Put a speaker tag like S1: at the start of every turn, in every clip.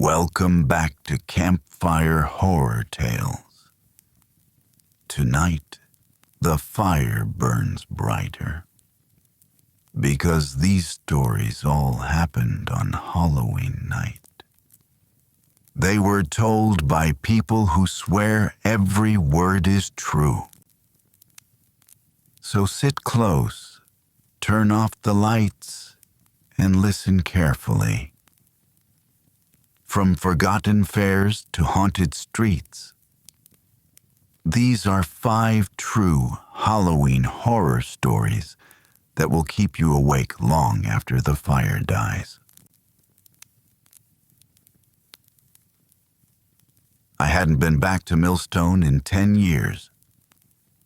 S1: Welcome back to Campfire Horror Tales. Tonight, the fire burns brighter. Because these stories all happened on Halloween night. They were told by people who swear every word is true. So sit close, turn off the lights, and listen carefully. From forgotten fairs to haunted streets, these are 5 true Halloween horror stories that will keep you awake long after the fire dies. I hadn't been back to Millstone in 10 years.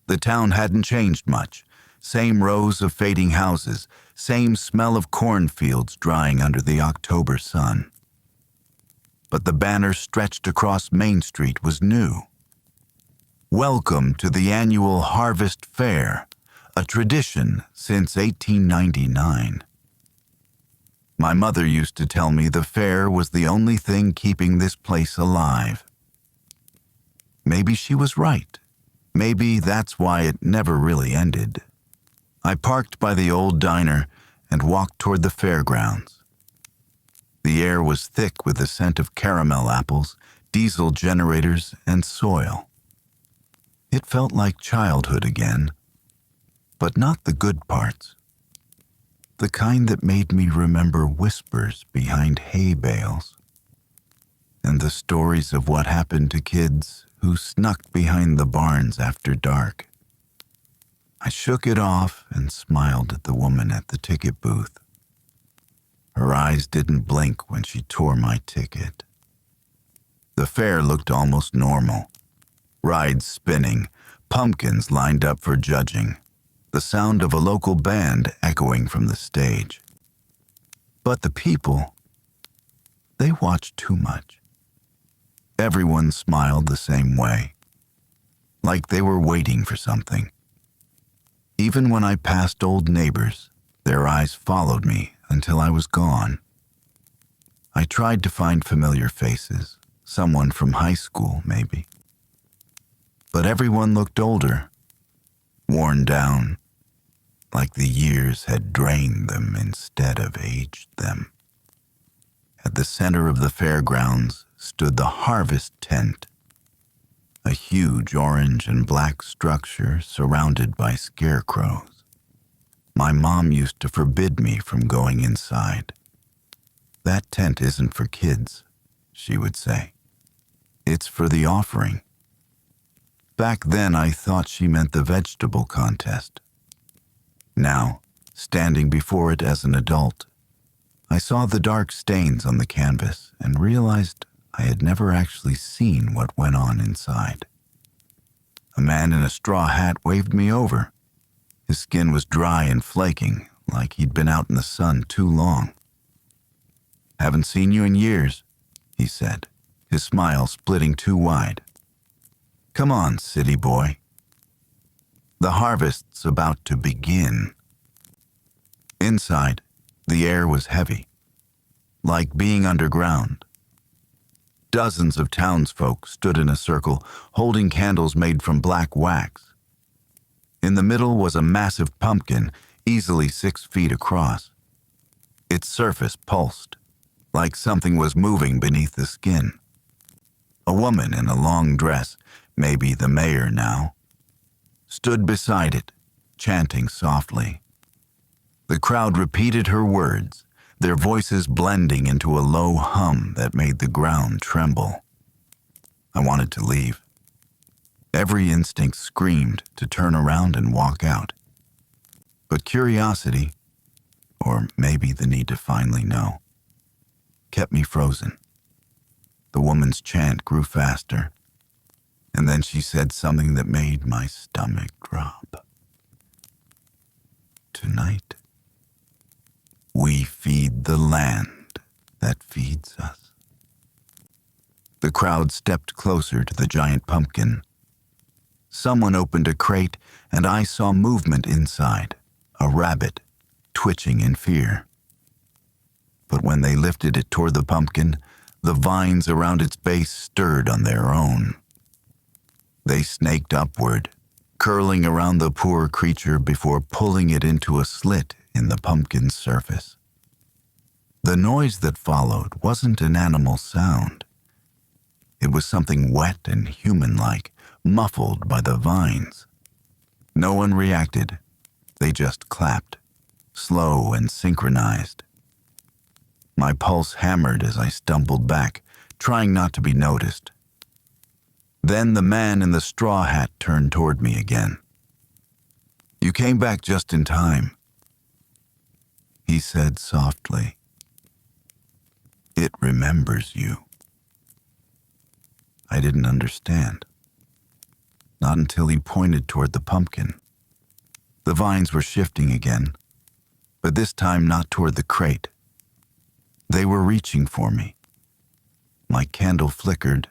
S1: The town hadn't changed much. Same rows of fading houses, same smell of cornfields drying under the October sun. But the banner stretched across Main Street was new. Welcome to the annual Harvest Fair, a tradition since 1899. My mother used to tell me the fair was the only thing keeping this place alive. Maybe she was right. Maybe that's why it never really ended. I parked by the old diner and walked toward the fairgrounds. The air was thick with the scent of caramel apples, diesel generators, and soil. It felt like childhood again, but not the good parts. The kind that made me remember whispers behind hay bales, and the stories of what happened to kids who snuck behind the barns after dark. I shook it off and smiled at the woman at the ticket booth. Her eyes didn't blink when she tore my ticket. The fair looked almost normal. Rides spinning, pumpkins lined up for judging, the sound of a local band echoing from the stage. But the people, they watched too much. Everyone smiled the same way, like they were waiting for something. Even when I passed old neighbors, their eyes followed me until I was gone. I tried to find familiar faces, someone from high school maybe. But everyone looked older, worn down, like the years had drained them instead of aged them. At the center of the fairgrounds stood the harvest tent, a huge orange and black structure surrounded by scarecrows. My mom used to forbid me from going inside. "That tent isn't for kids," she would say. "It's for the offering." Back then, I thought she meant the vegetable contest. Now, standing before it as an adult, I saw the dark stains on the canvas and realized I had never actually seen what went on inside. A man in a straw hat waved me over. His skin was dry and flaking, like he'd been out in the sun too long. "Haven't seen you in years," he said, his smile splitting too wide. "Come on, city boy. The harvest's about to begin." Inside, the air was heavy, like being underground. Dozens of townsfolk stood in a circle, holding candles made from black wax. In the middle was a massive pumpkin, easily 6 feet across. Its surface pulsed, like something was moving beneath the skin. A woman in a long dress, maybe the mayor now, stood beside it, chanting softly. The crowd repeated her words, their voices blending into a low hum that made the ground tremble. I wanted to leave. Every instinct screamed to turn around and walk out. But curiosity, or maybe the need to finally know, kept me frozen. The woman's chant grew faster, and then she said something that made my stomach drop. "Tonight, we feed the land that feeds us." The crowd stepped closer to the giant pumpkin. Someone opened a crate, and I saw movement inside, a rabbit, twitching in fear. But when they lifted it toward the pumpkin, The vines around its base stirred on their own. They snaked upward, curling around the poor creature before pulling it into a slit in the pumpkin's surface. The noise that followed wasn't an animal sound. It was something wet and human-like, muffled by the vines. No one reacted. They just clapped, slow and synchronized. My pulse hammered as I stumbled back, trying not to be noticed. Then the man in the straw hat turned toward me again. "You came back just in time," he said softly. "It remembers you." I didn't understand. Not until he pointed toward the pumpkin. The vines were shifting again, but this time not toward the crate. They were reaching for me. My candle flickered,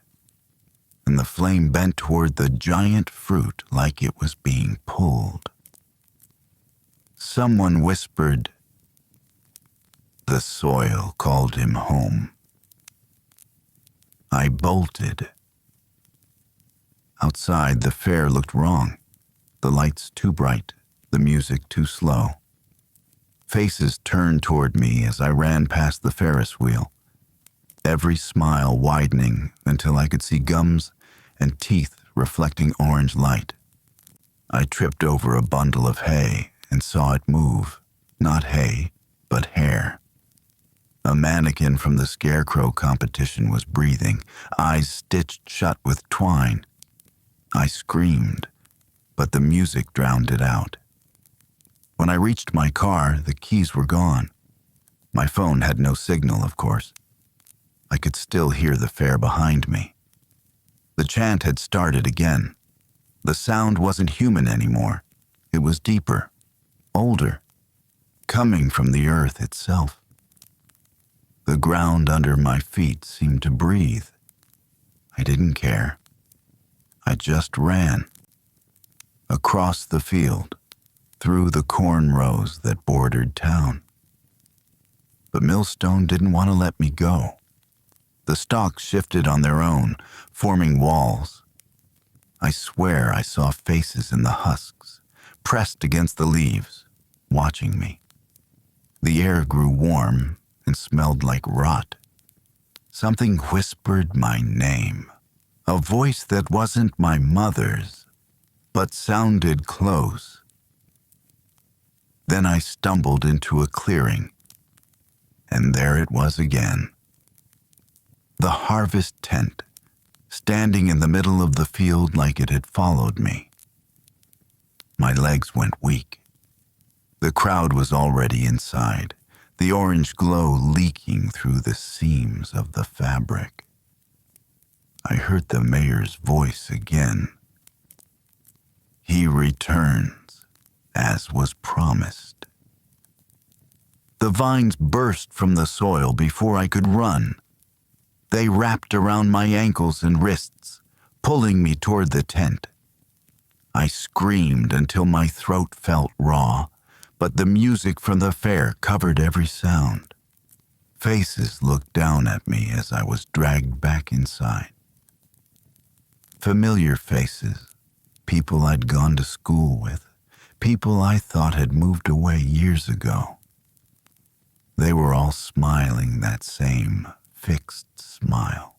S1: and the flame bent toward the giant fruit like it was being pulled. Someone whispered, "The soil called him home." I bolted. Outside, the fair looked wrong. The lights too bright, the music too slow. Faces turned toward me as I ran past the Ferris wheel, every smile widening until I could see gums and teeth reflecting orange light. I tripped over a bundle of hay and saw it move, not hay, but hair. A mannequin from the scarecrow competition was breathing, eyes stitched shut with twine. I screamed, but the music drowned it out. When I reached my car, the keys were gone. My phone had no signal, of course. I could still hear the fair behind me. The chant had started again. The sound wasn't human anymore. It was deeper, older, coming from the earth itself. The ground under my feet seemed to breathe. I didn't care. I just ran. Across the field, through the corn rows that bordered town. But Millstone didn't want to let me go. The stalks shifted on their own, forming walls. I swear I saw faces in the husks, pressed against the leaves, watching me. The air grew warm and smelled like rot. Something whispered my name, a voice that wasn't my mother's, but sounded close. Then I stumbled into a clearing, and there it was again. The harvest tent, standing in the middle of the field like it had followed me. My legs went weak. The crowd was already inside, the orange glow leaking through the seams of the fabric. I heard the mayor's voice again. "He returns, as was promised." The vines burst from the soil before I could run. They wrapped around my ankles and wrists, pulling me toward the tent. I screamed until my throat felt raw, but the music from the fair covered every sound. Faces looked down at me as I was dragged back inside. Familiar faces, people I'd gone to school with, people I thought had moved away years ago. They were all smiling that same fixed smile.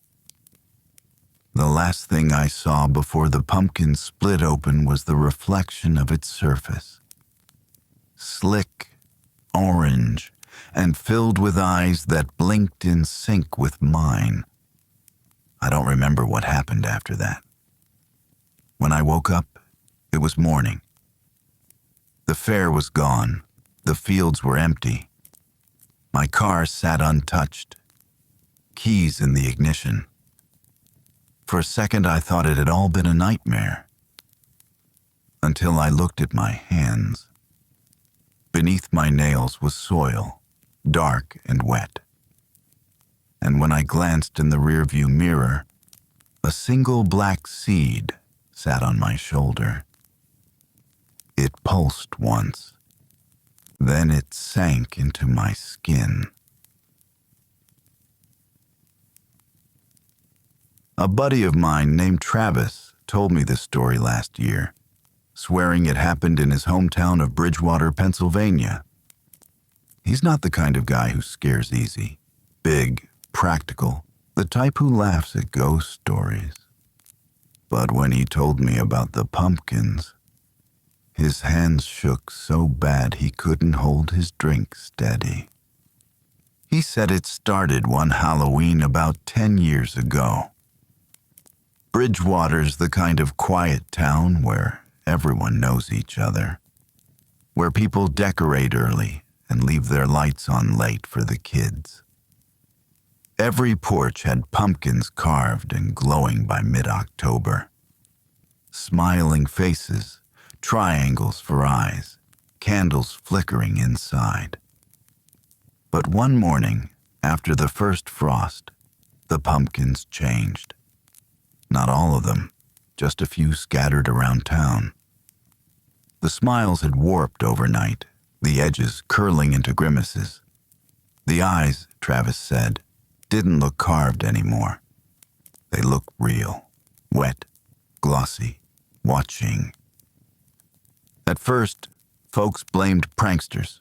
S1: The last thing I saw before the pumpkin split open was the reflection of its surface. Slick, orange, and filled with eyes that blinked in sync with mine. I don't remember what happened after that. When I woke up, it was morning. The fair was gone. The fields were empty. My car sat untouched, keys in the ignition. For a second, I thought it had all been a nightmare, until I looked at my hands. Beneath my nails was soil, dark and wet. And when I glanced in the rearview mirror, a single black seed sat on my shoulder. It pulsed once. Then it sank into my skin. A buddy of mine named Travis told me this story last year, swearing it happened in his hometown of Bridgewater, Pennsylvania. He's not the kind of guy who scares easy. Big, practical, the type who laughs at ghost stories. But when he told me about the pumpkins, his hands shook so bad he couldn't hold his drink steady. He said it started one Halloween about 10 years ago. Bridgewater's the kind of quiet town where everyone knows each other, where people decorate early and leave their lights on late for the kids. Every porch had pumpkins carved and glowing by mid-October. Smiling faces, triangles for eyes, candles flickering inside. But one morning, after the first frost, the pumpkins changed. Not all of them, just a few scattered around town. The smiles had warped overnight, the edges curling into grimaces. The eyes, Travis said, didn't look carved anymore. They looked real, wet, glossy, watching. At first, folks blamed pranksters.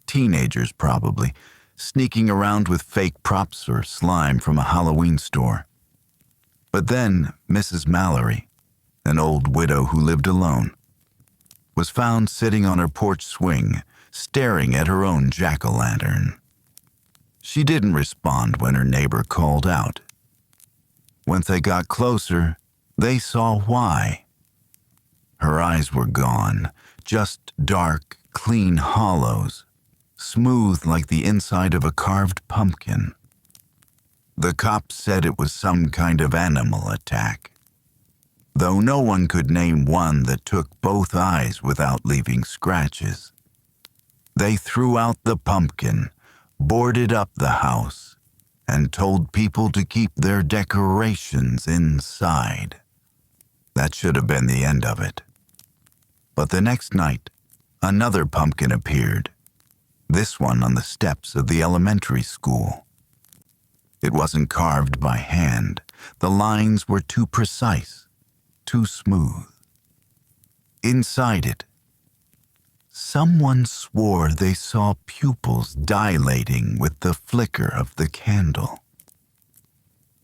S1: Teenagers, probably, sneaking around with fake props or slime from a Halloween store. But then Mrs. Mallory, an old widow who lived alone, was found sitting on her porch swing, staring at her own jack-o'-lantern. She didn't respond when her neighbor called out. Once they got closer, they saw why. Her eyes were gone, just dark, clean hollows, smooth like the inside of a carved pumpkin. The cops said it was some kind of animal attack, though no one could name one that took both eyes without leaving scratches. They threw out the pumpkin, boarded up the house, and told people to keep their decorations inside. That should have been the end of it. But the next night, another pumpkin appeared, this one on the steps of the elementary school. It wasn't carved by hand. The lines were too precise, too smooth. Inside it, someone swore they saw pupils dilating with the flicker of the candle.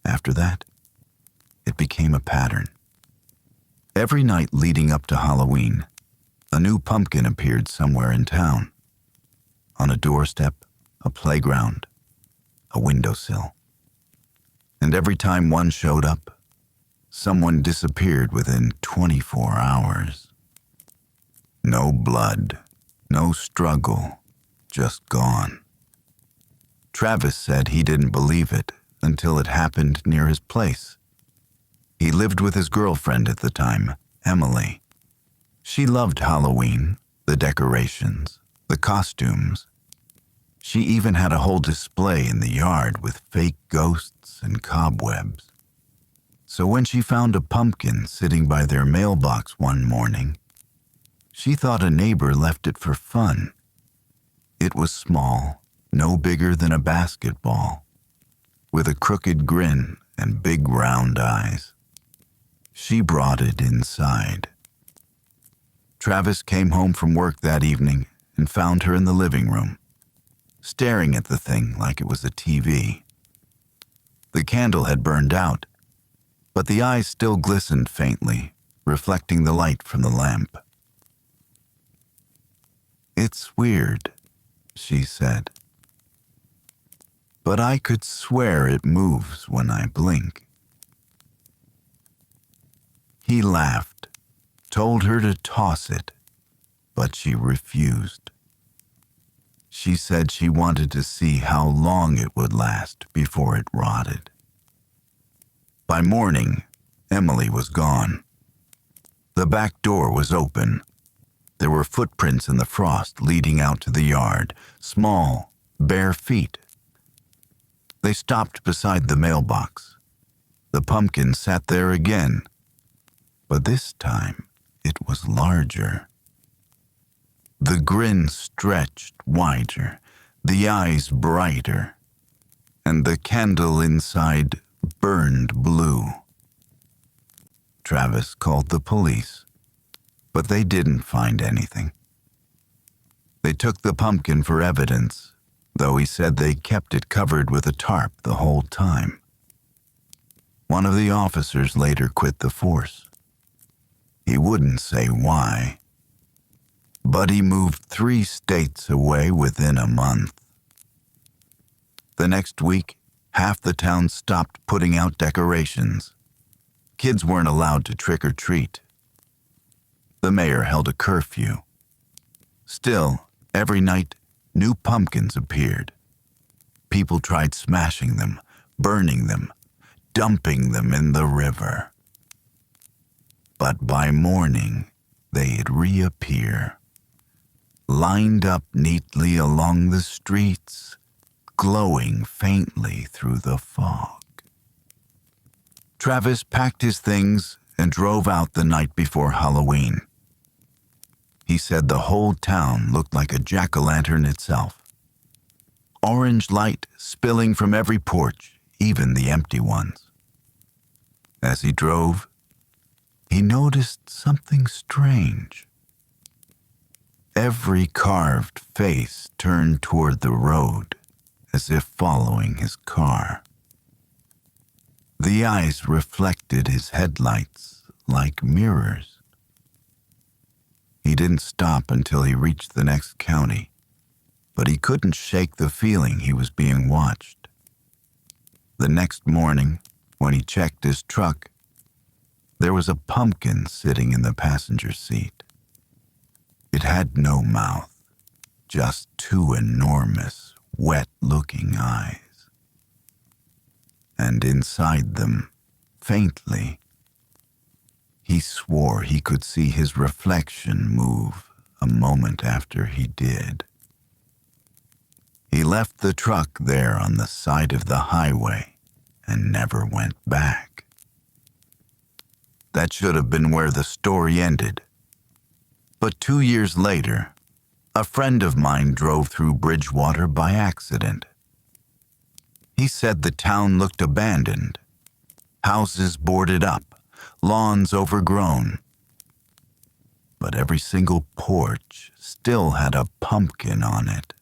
S1: After that, it became a pattern. Every night leading up to Halloween, a new pumpkin appeared somewhere in town. On a doorstep, a playground, a windowsill. And every time one showed up, someone disappeared within 24 hours. No blood, no struggle, just gone. Travis said he didn't believe it until it happened near his place. He lived with his girlfriend at the time, Emily. She loved Halloween, the decorations, the costumes. She even had a whole display in the yard with fake ghosts and cobwebs. So when she found a pumpkin sitting by their mailbox one morning, she thought a neighbor left it for fun. It was small, no bigger than a basketball, with a crooked grin and big round eyes. She brought it inside. Travis came home from work that evening and found her in the living room, staring at the thing like it was a TV. The candle had burned out, but the eyes still glistened faintly, reflecting the light from the lamp. "It's weird," she said, "but I could swear it moves when I blink." He laughed, told her to toss it, but she refused. She said she wanted to see how long it would last before it rotted. By morning, Emily was gone. The back door was open. There were footprints in the frost leading out to the yard, small, bare feet. They stopped beside the mailbox. The pumpkin sat there again, but this time it was larger. The grin stretched wider, the eyes brighter, and the candle inside burned blue. Travis called the police, but they didn't find anything. They took the pumpkin for evidence, though he said they kept it covered with a tarp the whole time. One of the officers later quit the force. He wouldn't say why, but he moved 3 states away within a month. The next week, half the town stopped putting out decorations. Kids weren't allowed to trick or treat. The mayor held a curfew. Still, every night, new pumpkins appeared. People tried smashing them, burning them, dumping them in the river. But by morning, they'd reappear, lined up neatly along the streets, glowing faintly through the fog. Travis packed his things and drove out the night before Halloween. He said the whole town looked like a jack-o'-lantern itself. Orange light spilling from every porch, even the empty ones. As he drove, he noticed something strange. Every carved face turned toward the road, as if following his car. The eyes reflected his headlights like mirrors. He didn't stop until he reached the next county, but he couldn't shake the feeling he was being watched. The next morning, when he checked his truck, there was a pumpkin sitting in the passenger seat. It had no mouth, just 2 enormous, wet-looking eyes. And inside them, faintly, he swore he could see his reflection move a moment after he did. He left the truck there on the side of the highway and never went back. That should have been where the story ended. But 2 years later, a friend of mine drove through Bridgewater by accident. He said the town looked abandoned, houses boarded up, lawns overgrown. But every single porch still had a pumpkin on it.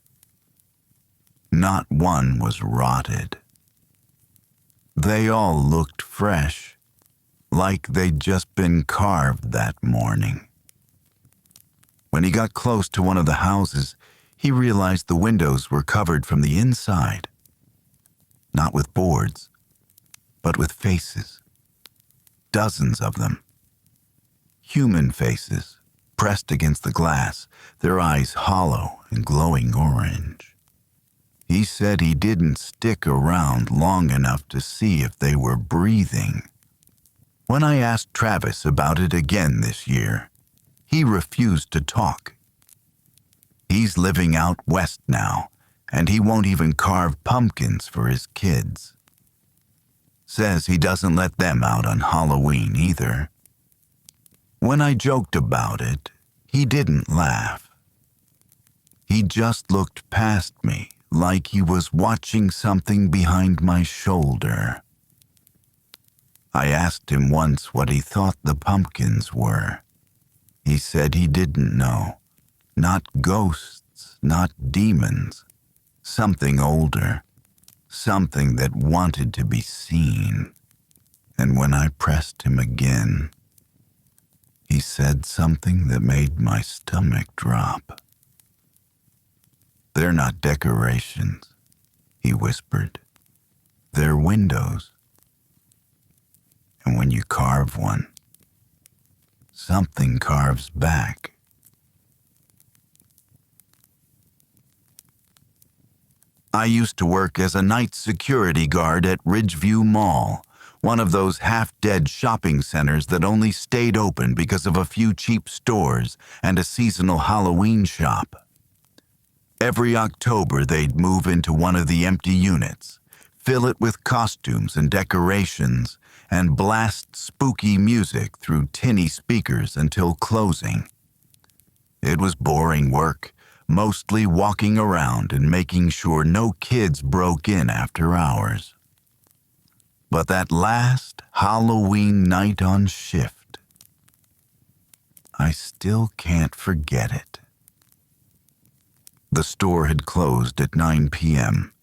S1: Not one was rotted. They all looked fresh, like they'd just been carved that morning. When he got close to one of the houses, he realized the windows were covered from the inside. Not with boards, but with faces. Dozens of them. Human faces, pressed against the glass, their eyes hollow and glowing orange. He said he didn't stick around long enough to see if they were breathing. When I asked Travis about it again this year, he refused to talk. He's living out west now, and he won't even carve pumpkins for his kids. Says he doesn't let them out on Halloween either. When I joked about it, he didn't laugh. He just looked past me like he was watching something behind my shoulder. I asked him once what he thought the pumpkins were. He said he didn't know. Not ghosts, not demons. Something older. Something that wanted to be seen. And when I pressed him again, he said something that made my stomach drop. "They're not decorations," he whispered. "They're windows. And when you carve one, something carves back." I used to work as a night security guard at Ridgeview Mall, one of those half-dead shopping centers that only stayed open because of a few cheap stores and a seasonal Halloween shop. Every October, they'd move into one of the empty units, fill it with costumes and decorations, and blast spooky music through tinny speakers until closing. It was boring work, mostly walking around and making sure no kids broke in after hours. But that last Halloween night on shift, I still can't forget it. The store had closed at 9 p.m.,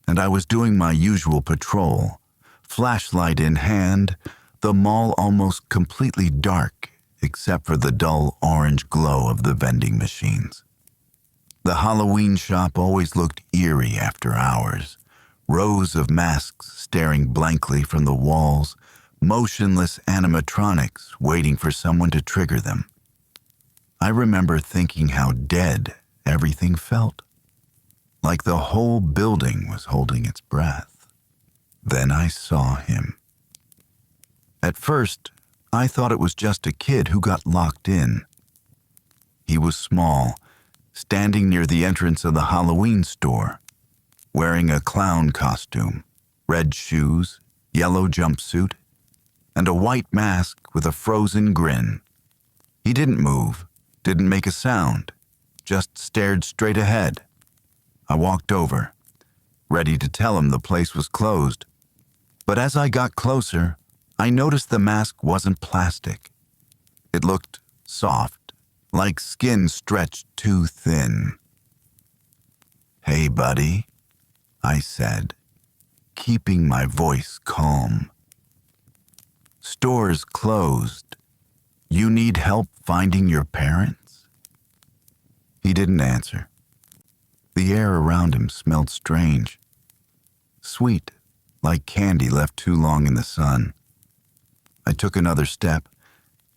S1: and I was doing my usual patrol, flashlight in hand, the mall almost completely dark except for the dull orange glow of the vending machines. The Halloween shop always looked eerie after hours, rows of masks staring blankly from the walls, motionless animatronics waiting for someone to trigger them. I remember thinking how dead everything felt, like the whole building was holding its breath. Then I saw him. At first, I thought it was just a kid who got locked in. He was small, standing near the entrance of the Halloween store, wearing a clown costume, red shoes, yellow jumpsuit, and a white mask with a frozen grin. He didn't move, didn't make a sound, just stared straight ahead. I walked over, ready to tell him the place was closed. But as I got closer, I noticed the mask wasn't plastic. It looked soft, like skin stretched too thin. "Hey, buddy," I said, keeping my voice calm. "Store's closed. You need help finding your parents?" He didn't answer. The air around him smelled strange, sweet, like candy left too long in the sun. I took another step,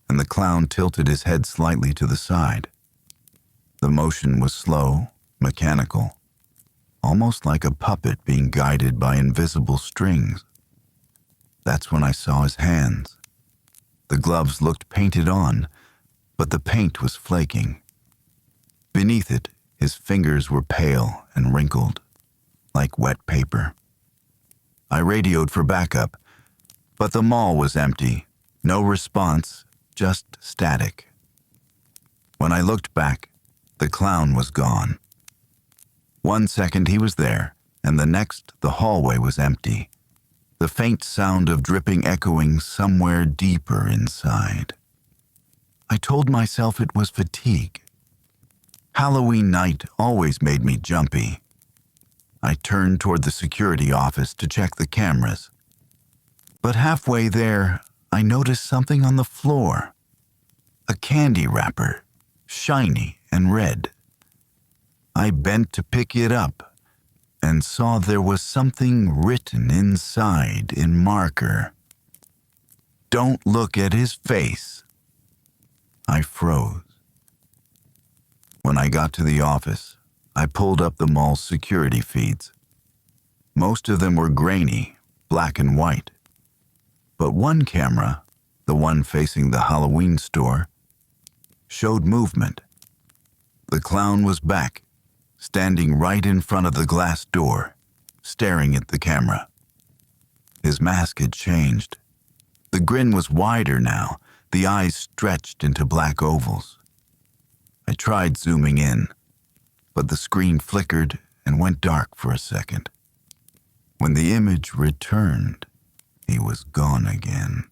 S1: and the clown tilted his head slightly to the side. The motion was slow, mechanical, almost like a puppet being guided by invisible strings. That's when I saw his hands. The gloves looked painted on, but the paint was flaking. Beneath it, his fingers were pale and wrinkled, like wet paper. I radioed for backup, but the mall was empty. No response, just static. When I looked back, the clown was gone. 1 second he was there, and the next the hallway was empty, the faint sound of dripping echoing somewhere deeper inside. I told myself it was fatigue. Halloween night always made me jumpy. I turned toward the security office to check the cameras. But halfway there, I noticed something on the floor. A candy wrapper, shiny and red. I bent to pick it up and saw there was something written inside in marker. "Don't look at his face." I froze. When I got to the office, I pulled up the mall's security feeds. Most of them were grainy, black and white. But one camera, the one facing the Halloween store, showed movement. The clown was back, standing right in front of the glass door, staring at the camera. His mask had changed. The grin was wider now, the eyes stretched into black ovals. I tried zooming in, but the screen flickered and went dark for a second. When the image returned, he was gone again.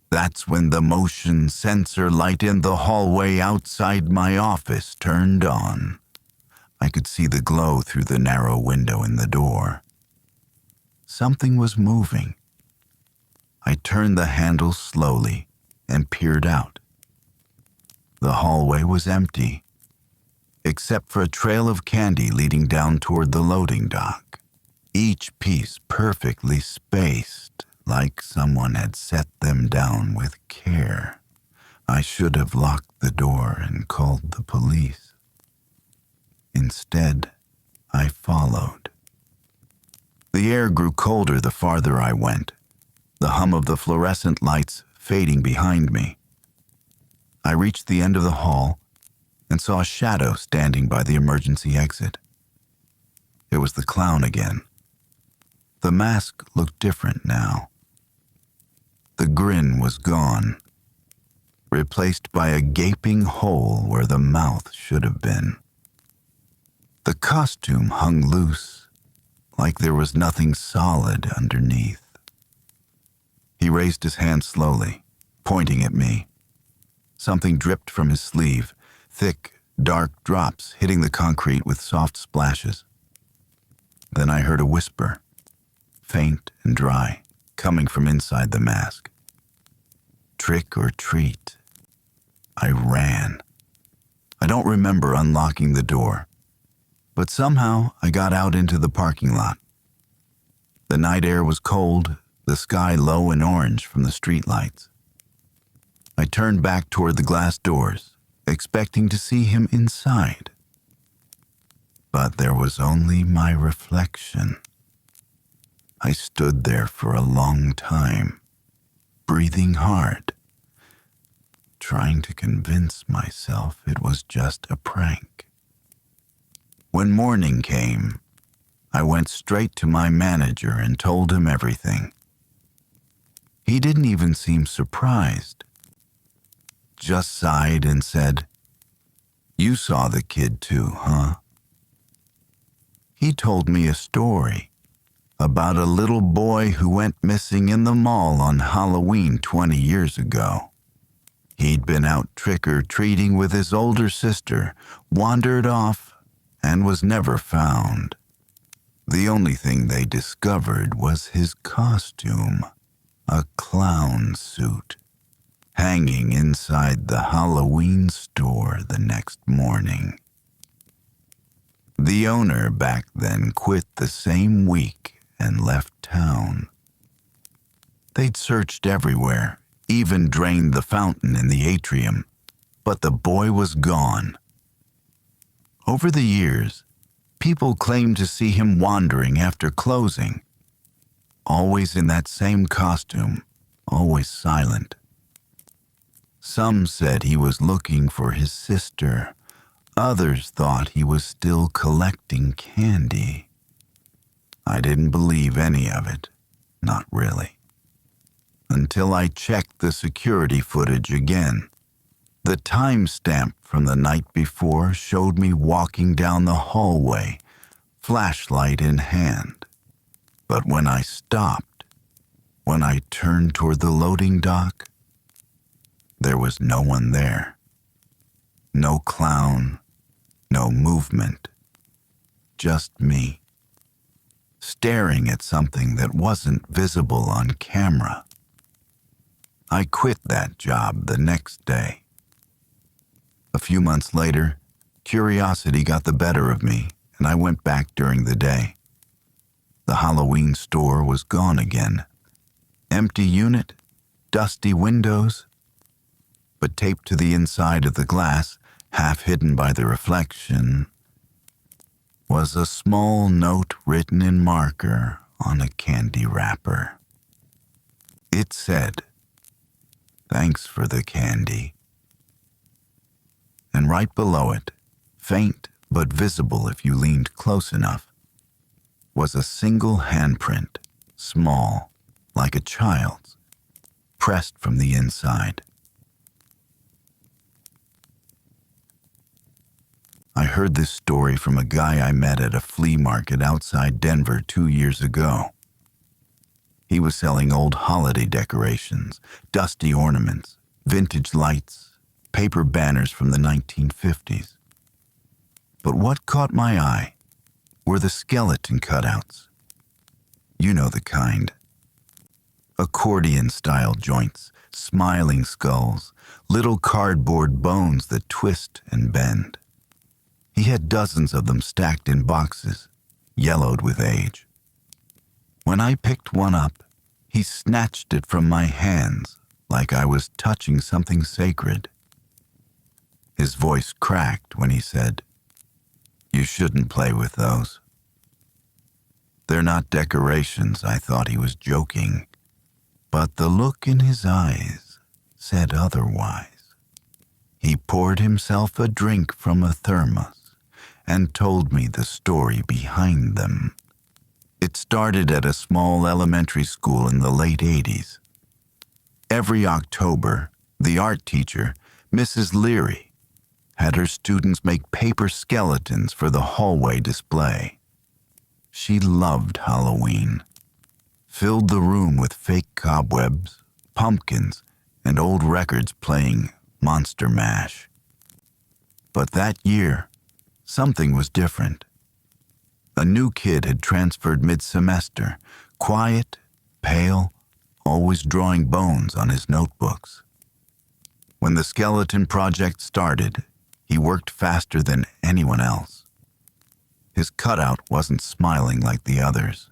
S1: That's when the motion sensor light in the hallway outside my office turned on. I could see the glow through the narrow window in the door. Something was moving. I turned the handle slowly and peered out. The hallway was empty, except for a trail of candy leading down toward the loading dock, each piece perfectly spaced, like someone had set them down with care. I should have locked the door and called the police. Instead, I followed. The air grew colder the farther I went, the hum of the fluorescent lights fading behind me. I reached the end of the hall and saw a shadow standing by the emergency exit. It was the clown again. The mask looked different now. The grin was gone, replaced by a gaping hole where the mouth should have been. The costume hung loose, like there was nothing solid underneath. He raised his hand slowly, pointing at me. Something dripped from his sleeve, thick, dark drops hitting the concrete with soft splashes. Then I heard a whisper, faint and dry, coming from inside the mask. Trick or treat. I ran. I don't remember unlocking the door, but somehow I got out into the parking lot. The night air was cold, the sky low and orange from the streetlights. I turned back toward the glass doors, expecting to see him inside. But there was only my reflection. I stood there for a long time, breathing hard, trying to convince myself it was just a prank. When morning came, I went straight to my manager and told him everything. He didn't even seem surprised, just sighed and said, "You saw the kid too, huh?" He told me a story about a little boy who went missing in the mall on Halloween 20 years ago. He'd been out trick-or-treating with his older sister, wandered off, and was never found. The only thing they discovered was his costume, a clown suit, hanging inside the Halloween store the next morning. The owner back then quit the same week and left town. They'd searched everywhere, even drained the fountain in the atrium, but the boy was gone. Over the years, people claimed to see him wandering after closing, always in that same costume, always silent. Some said he was looking for his sister. Others thought he was still collecting candy. I didn't believe any of it, not really. Until I checked the security footage again. The timestamp from the night before showed me walking down the hallway, flashlight in hand. But when I stopped, when I turned toward the loading dock, there was no one there. No clown, no movement. Just me, staring at something that wasn't visible on camera. I quit that job the next day. A few months later, curiosity got the better of me, and I went back during the day. The Halloween store was gone again. Empty unit, dusty windows, but taped to the inside of the glass, half hidden by the reflection, was a small note written in marker on a candy wrapper. It said, "Thanks for the candy." And right below it, faint but visible if you leaned close enough, was a single handprint, small, like a child's, pressed from the inside. I heard this story from a guy I met at a flea market outside Denver 2 years ago. He was selling old holiday decorations, dusty ornaments, vintage lights, paper banners from the 1950s. But what caught my eye were the skeleton cutouts. You know the kind. Accordion-style joints, smiling skulls, little cardboard bones that twist and bend. He had dozens of them stacked in boxes, yellowed with age. When I picked one up, he snatched it from my hands like I was touching something sacred. His voice cracked when he said, "You shouldn't play with those." "They're not decorations," I thought he was joking, but the look in his eyes said otherwise. He poured himself a drink from a thermos and told me the story behind them. It started at a small elementary school in the late 80s. Every October, the art teacher, Mrs. Leary, had her students make paper skeletons for the hallway display. She loved Halloween. Filled the room with fake cobwebs, pumpkins, and old records playing Monster Mash. But that year, something was different. A new kid had transferred mid-semester, quiet, pale, always drawing bones on his notebooks. When the skeleton project started, he worked faster than anyone else. His cutout wasn't smiling like the others.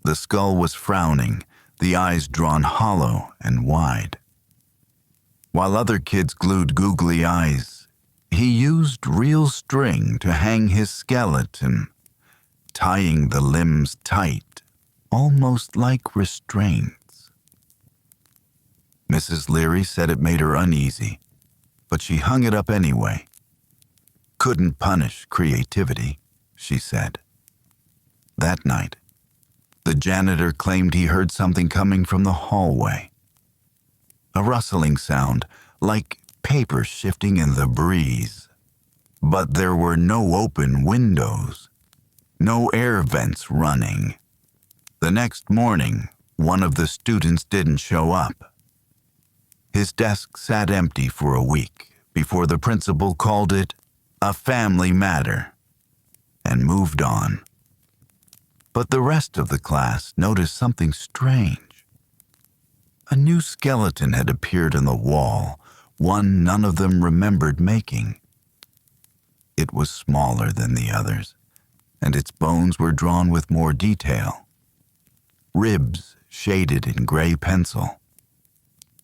S1: The skull was frowning, the eyes drawn hollow and wide. While other kids glued googly eyes, he used real string to hang his skeleton, tying the limbs tight, almost like restraints. Mrs. Leary said it made her uneasy, but she hung it up anyway. Couldn't punish creativity, she said. That night, the janitor claimed he heard something coming from the hallway. A rustling sound, like paper shifting in the breeze. But there were no open windows, no air vents running. The next morning, one of the students didn't show up. His desk sat empty for a week before the principal called it a family matter and moved on. But the rest of the class noticed something strange. A new skeleton had appeared on the wall, one none of them remembered making. It was smaller than the others, and its bones were drawn with more detail. Ribs shaded in gray pencil,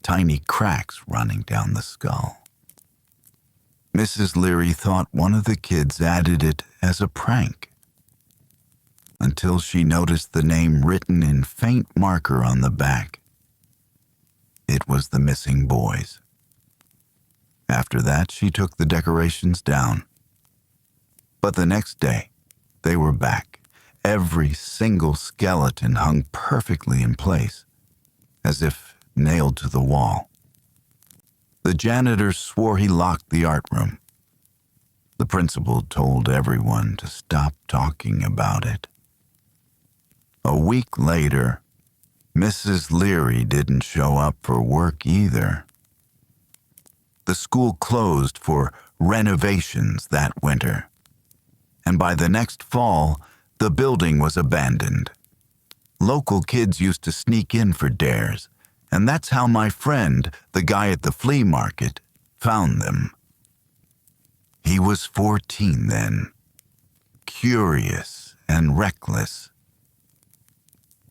S1: tiny cracks running down the skull. Mrs. Leary thought one of the kids added it as a prank, until she noticed the name written in faint marker on the back. It was the missing boys. After that, she took the decorations down. But the next day, they were back. Every single skeleton hung perfectly in place, as if nailed to the wall. The janitor swore he locked the art room. The principal told everyone to stop talking about it. A week later, Mrs. Leary didn't show up for work either. The school closed for renovations that winter, and by the next fall, the building was abandoned. Local kids used to sneak in for dares, and that's how my friend, the guy at the flea market, found them. He was 14 then, curious and reckless.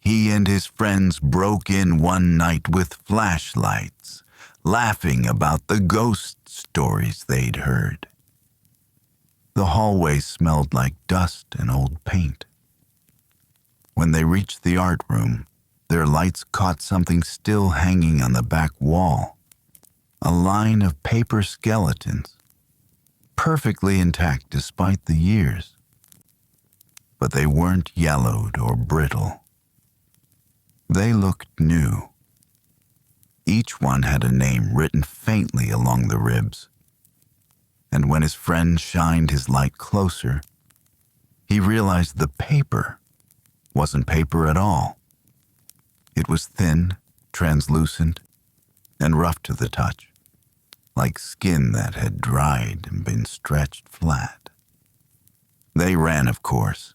S1: He and his friends broke in one night with flashlights, laughing about the ghost stories they'd heard. The hallway smelled like dust and old paint. When they reached the art room, their lights caught something still hanging on the back wall. A line of paper skeletons, perfectly intact despite the years. But they weren't yellowed or brittle. They looked new. Each one had a name written faintly along the ribs. And when his friend shined his light closer, he realized the paper wasn't paper at all. It was thin, translucent, and rough to the touch, like skin that had dried and been stretched flat. They ran, of course,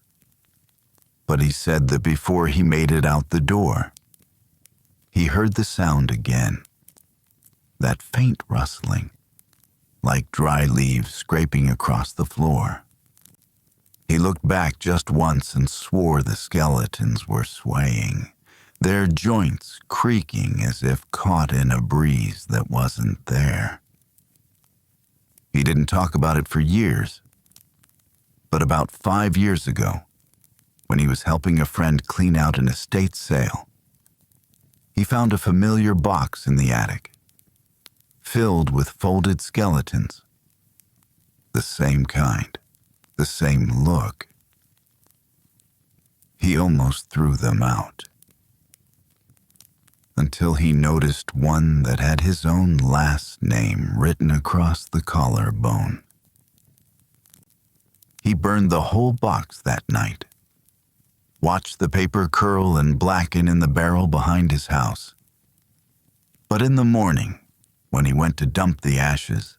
S1: but he said that before he made it out the door, he heard the sound again, that faint rustling, like dry leaves scraping across the floor. He looked back just once and swore the skeletons were swaying, their joints creaking as if caught in a breeze that wasn't there. He didn't talk about it for years, but about 5 years ago, when he was helping a friend clean out an estate sale, he found a familiar box in the attic, filled with folded skeletons. The same kind, the same look. He almost threw them out, until he noticed one that had his own last name written across the collarbone. He burned the whole box that night, watched the paper curl and blacken in the barrel behind his house. But in the morning, when he went to dump the ashes,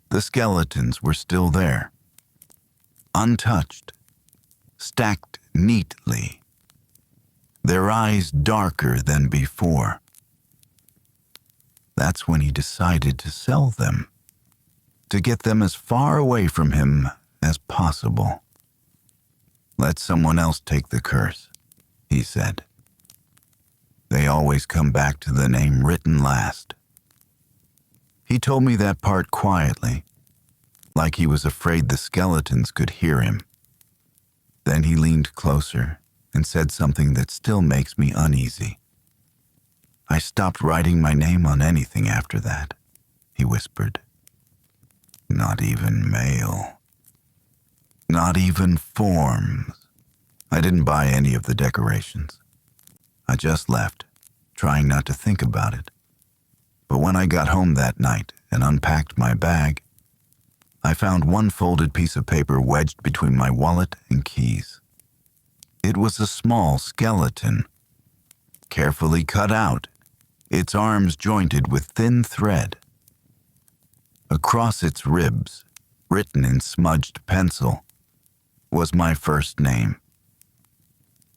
S1: the skeletons were still there, untouched, stacked neatly, their eyes darker than before. That's when he decided to sell them, to get them as far away from him as possible. "Let someone else take the curse," he said. "They always come back to the name written last." He told me that part quietly, like he was afraid the skeletons could hear him. Then he leaned closer and said something that still makes me uneasy. "I stopped writing my name on anything after that," he whispered. "Not even mail. Not even forms. I didn't buy any of the decorations. I just left, trying not to think about it. But when I got home that night and unpacked my bag, I found one folded piece of paper wedged between my wallet and keys. It was a small skeleton, carefully cut out, its arms jointed with thin thread. Across its ribs, written in smudged pencil, was my first name.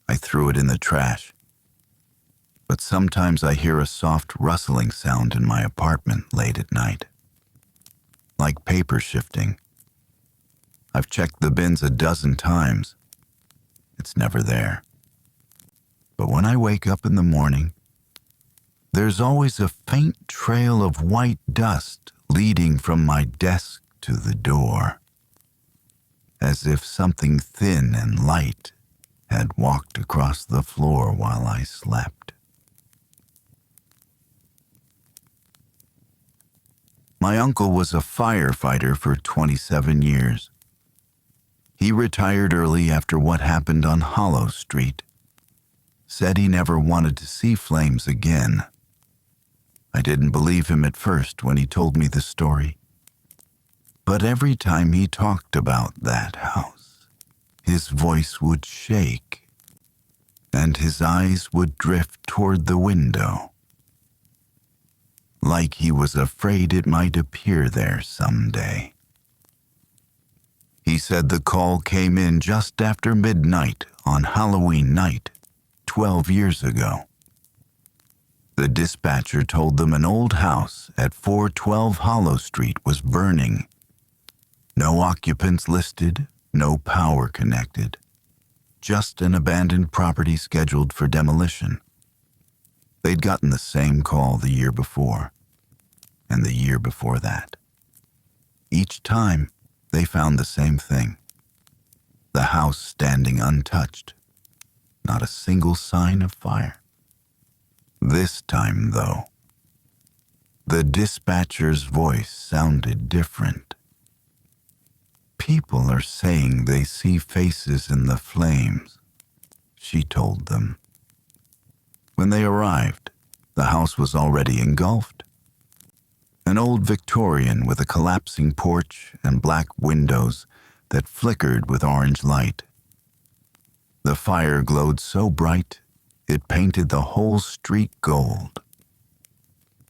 S1: I threw it in the trash. But sometimes I hear a soft rustling sound in my apartment late at night, like paper shifting. I've checked the bins a dozen times. It's never there. But when I wake up in the morning, there's always a faint trail of white dust leading from my desk to the door, as if something thin and light had walked across the floor while I slept. My uncle was a firefighter for 27 years. He retired early after what happened on Hollow Street. Said he never wanted to see flames again. I didn't believe him at first when he told me the story. But every time he talked about that house, his voice would shake, and his eyes would drift toward the window, like he was afraid it might appear there someday. He said the call came in just after midnight on Halloween night, 12 years ago. The dispatcher told them an old house at 412 Hollow Street was burning. No occupants listed, no power connected. Just an abandoned property scheduled for demolition. They'd gotten the same call the year before, and the year before that. Each time, they found the same thing. The house standing untouched. Not a single sign of fire. This time, though, the dispatcher's voice sounded different. "People are saying they see faces in the flames," she told them. When they arrived, the house was already engulfed. An old Victorian with a collapsing porch and black windows that flickered with orange light. The fire glowed so bright, it painted the whole street gold.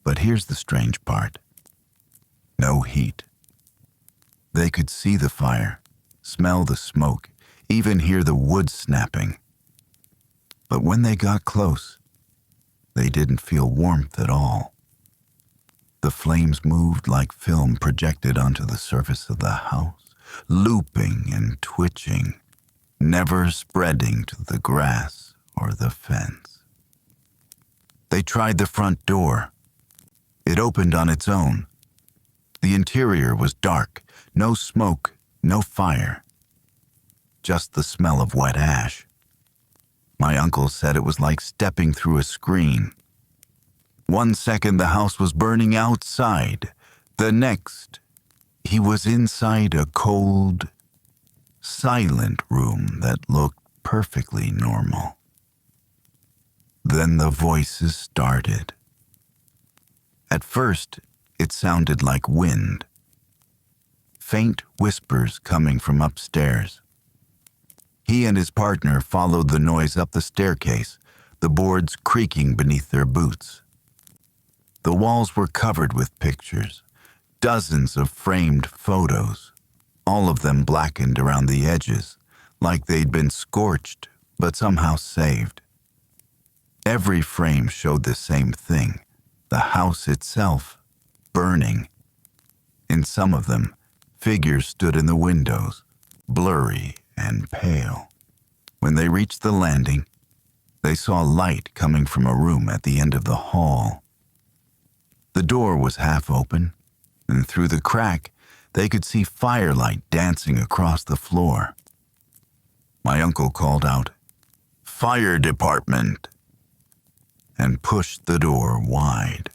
S1: But here's the strange part. No heat. They could see the fire, smell the smoke, even hear the wood snapping. But when they got close, they didn't feel warmth at all. The flames moved like film projected onto the surface of the house, looping and twitching, never spreading to the grass or the fence. They tried the front door. It opened on its own. The interior was dark, no smoke, no fire. Just the smell of wet ash. My uncle said it was like stepping through a screen. One second the house was burning outside. The next, he was inside a cold, silent room that looked perfectly normal. Then the voices started. At first, it sounded like wind. Faint whispers coming from upstairs. He and his partner followed the noise up the staircase, the boards creaking beneath their boots. The walls were covered with pictures, dozens of framed photos, all of them blackened around the edges, like they'd been scorched but somehow saved. Every frame showed the same thing, the house itself, burning. In some of them, figures stood in the windows, blurry and pale. When they reached the landing, they saw light coming from a room at the end of the hall. The door was half open, and through the crack, they could see firelight dancing across the floor. My uncle called out, "Fire department," and pushed the door wide.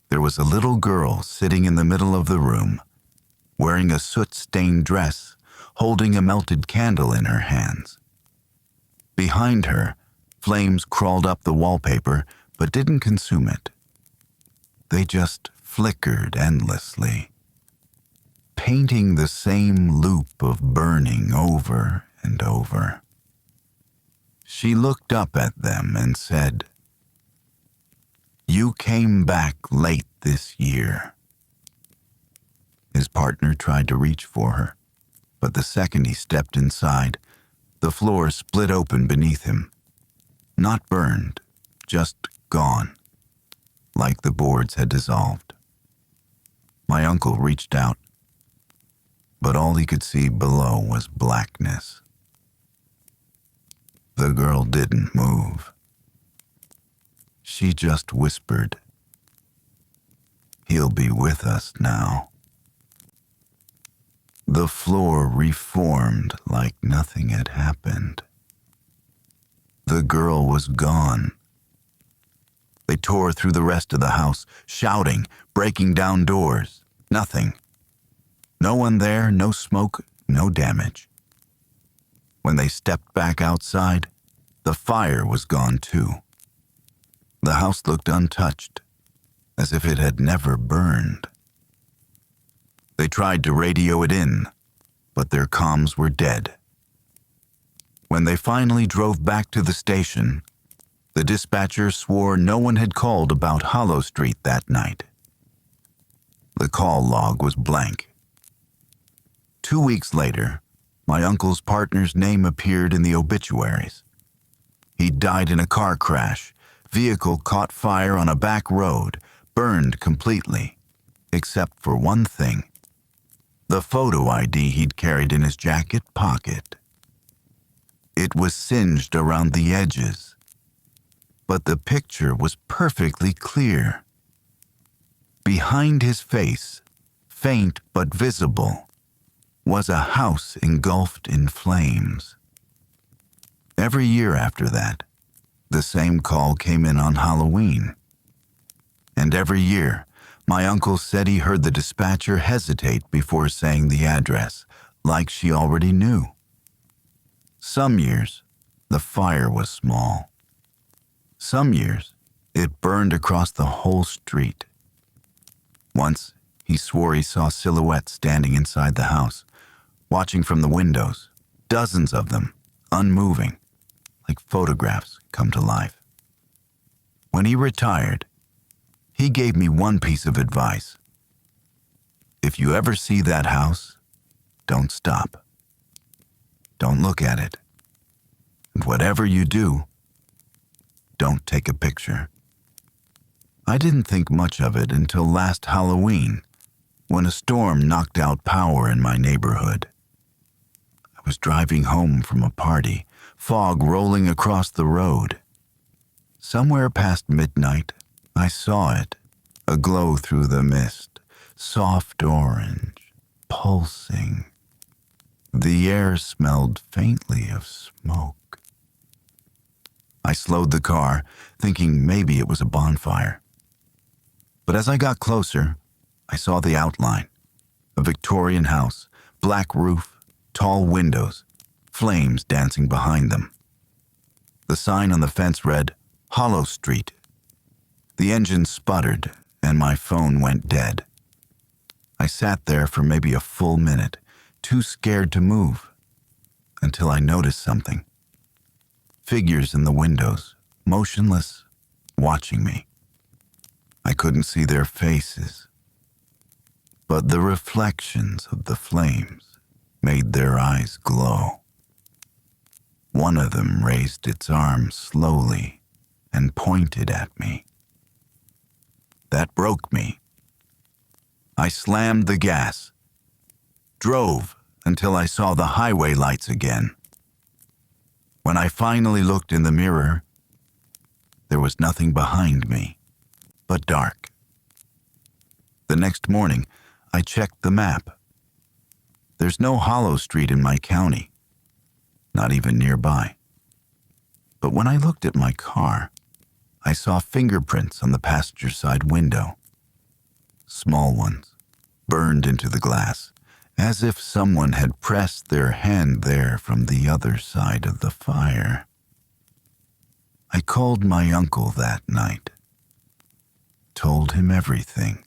S1: There was a little girl sitting in the middle of the room, wearing a soot-stained dress, holding a melted candle in her hands. Behind her, flames crawled up the wallpaper but didn't consume it. They just flickered endlessly, painting the same loop of burning over and over. She looked up at them and said, "You came back late this year." His partner tried to reach for her, but the second he stepped inside, the floor split open beneath him. Not burned, just gone, like the boards had dissolved. My uncle reached out, but all he could see below was blackness. The girl didn't move. She just whispered, "He'll be with us now." The floor reformed like nothing had happened. The girl was gone. They tore through the rest of the house, shouting, breaking down doors. Nothing. No one there, no smoke, no damage. When they stepped back outside, the fire was gone too. The house looked untouched, as if it had never burned. They tried to radio it in, but their comms were dead. When they finally drove back to the station, the dispatcher swore no one had called about Hollow Street that night. The call log was blank. 2 weeks later, my uncle's partner's name appeared in the obituaries. He died in a car crash. Vehicle caught fire on a back road, burned completely, except for one thing: the photo ID he'd carried in his jacket pocket. It was singed around the edges, but the picture was perfectly clear. Behind his face, faint but visible, was a house engulfed in flames. Every year after that, the same call came in on Halloween. And every year, my uncle said he heard the dispatcher hesitate before saying the address, like she already knew. Some years, the fire was small. Some years, it burned across the whole street. Once, he swore he saw silhouettes standing inside the house, watching from the windows, dozens of them, unmoving, like photographs come to life. When he retired, he gave me one piece of advice. If you ever see that house, don't stop. Don't look at it. And whatever you do, don't take a picture. I didn't think much of it until last Halloween, when a storm knocked out power in my neighborhood. I was driving home from a party, fog rolling across the road. Somewhere past midnight, I saw it, a glow through the mist, soft orange, pulsing. The air smelled faintly of smoke. I slowed the car, thinking maybe it was a bonfire. But as I got closer, I saw the outline: a Victorian house, black roof, tall windows, flames dancing behind them. The sign on the fence read, "Hollow Street." The engine sputtered, and my phone went dead. I sat there for maybe a full minute, too scared to move. until I noticed something. Figures in the windows, motionless, watching me. I couldn't see their faces, but the reflections of the flames made their eyes glow. One of them raised its arm slowly and pointed at me. That broke me. I slammed the gas, drove until I saw the highway lights again. When I finally looked in the mirror, there was nothing behind me but dark. The next morning, I checked the map. There's no Hollow Street in my county, not even nearby. But when I looked at my car, I saw fingerprints on the passenger side window. Small ones, burned into the glass, as if someone had pressed their hand there from the other side of the fire. I called my uncle that night, told him everything.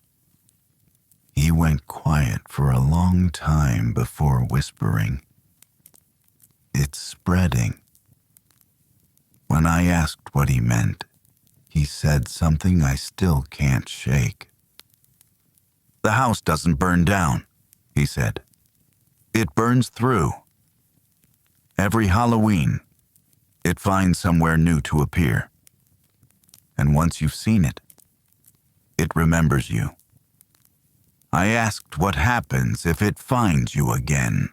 S1: He went quiet for a long time before whispering, "It's spreading." When I asked what he meant, he said something I still can't shake. "The house doesn't burn down," he said. "It burns through. Every Halloween, it finds somewhere new to appear. And once you've seen it, it remembers you. I asked what happens if it finds you again."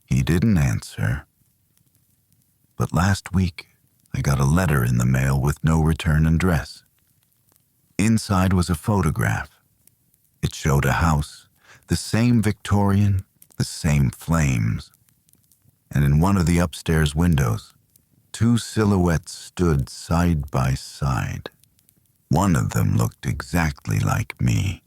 S1: He didn't answer. But last week, I got a letter in the mail with no return address. Inside was a photograph. It showed a house, the same Victorian, the same flames. And in one of the upstairs windows, two silhouettes stood side by side. One of them looked exactly like me.